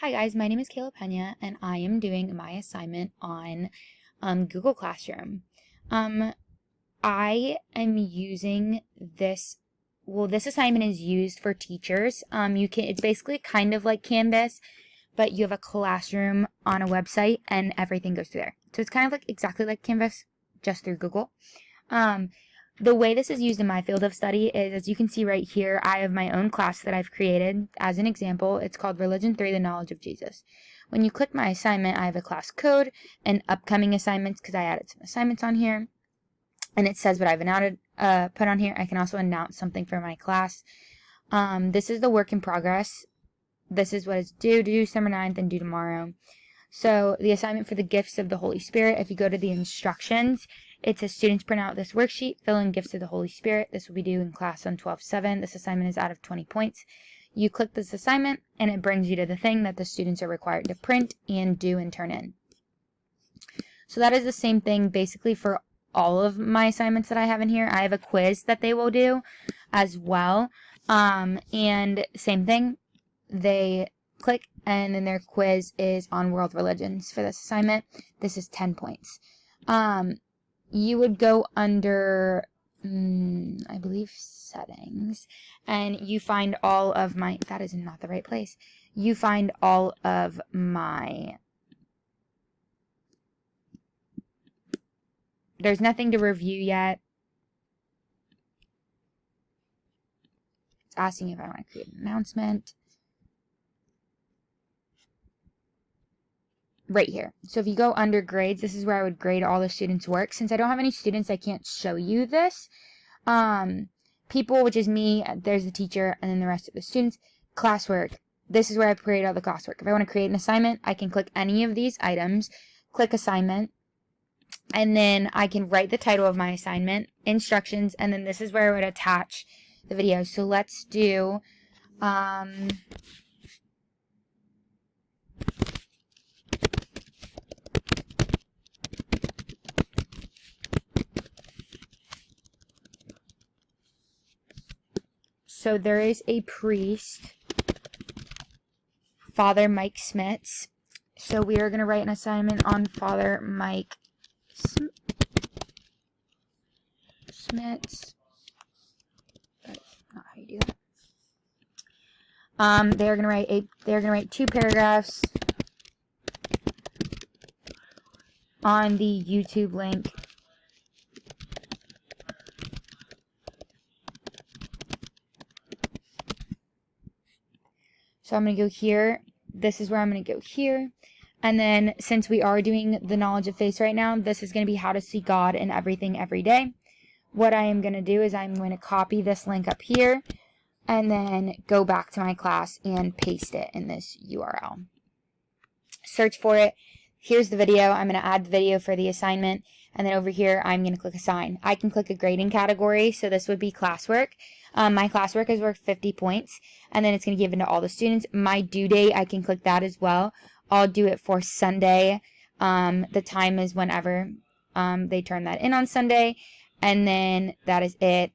Hi guys, my name is Kayla Pena and I am doing my assignment on Google Classroom. I am using this, this assignment is used for teachers. It's basically kind of like Canvas, but you have a classroom on a website and everything goes through there. So it's kind of like exactly like Canvas, just through Google. The way this is used in my field of study is, as you can see right here, I have my own class that I've created. As an example, it's called Religion 3, The Knowledge of Jesus. When you click my assignment, I have a class code and upcoming assignments because I added some assignments on here. And it says what I've put on here. I can also announce something for my class. This is the work in progress. This is what it's due December 9th and due tomorrow. So the assignment for the gifts of the Holy Spirit, if you go to the instructions, it says students print out this worksheet, fill in gifts of the Holy Spirit. This will be due in class on 12/7. This assignment is out of 20 points. You click this assignment and it brings you to the thing that the students are required to print and do and turn in. So that is the same thing basically for all of my assignments that I have in here. I have a quiz that they will do as well. And same thing, they click and then their quiz is on world religions for this assignment. This is 10 points. You would go under, I believe, settings, and you find all of my, that is not the right place. You find all of my, there's nothing to review yet. It's asking if I want to create an announcement. Right here. So if you go under grades, this is where I would grade all the students' work. Since I don't have any students, I can't show you this. People, which is me, there's the teacher, and then the rest of the students. Classwork. This is where I create all the classwork. If I want to create an assignment, I can click any of these items, click assignment, and then I can write the title of my assignment, instructions, and then this is where I would attach the video. So let's do, so there is a priest, Father Mike Smits. So we are going to write an assignment on Father Mike Smits. That's not how you do that. They're going to write 2 paragraphs on the YouTube link. So I'm going to go here. This is where I'm going to go here. And then since we are doing the knowledge of faith right now, this is going to be how to see God in everything every day. What I am going to do is I'm going to copy this link up here and then go back to my class and paste it in this URL. Search for it. Here's the video. I'm going to add the video for the assignment. And then over here, I'm going to click assign. I can click a grading category. So this would be classwork. My classwork is worth 50 points. And then it's going to give it to all the students. My due date, I can click that as well. I'll do it for Sunday. The time is whenever they turn that in on Sunday. And then that is it.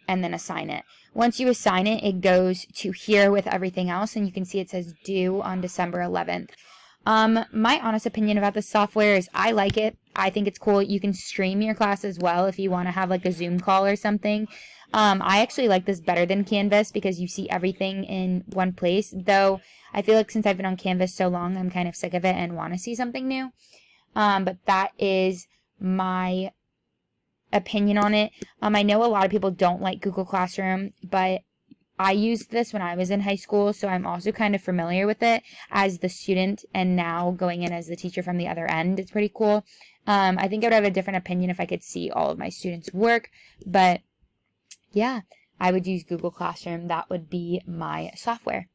And then assign it. Once you assign it, it goes to here with everything else. And you can see it says due on December 11th. My honest opinion about this software is I like it. I think it's cool. You can stream your class as well if you want to have like a Zoom call or something. I actually like this better than Canvas because you see everything in one place, though I feel like since I've been on Canvas so long, I'm kind of sick of it and want to see something new. But that is my opinion on it. I know a lot of people don't like Google Classroom, but I used this when I was in high school, so I'm also kind of familiar with it as the student and now going in as the teacher from the other end. It's pretty cool. I think I would have a different opinion if I could see all of my students' work, but yeah, I would use Google Classroom. That would be my software.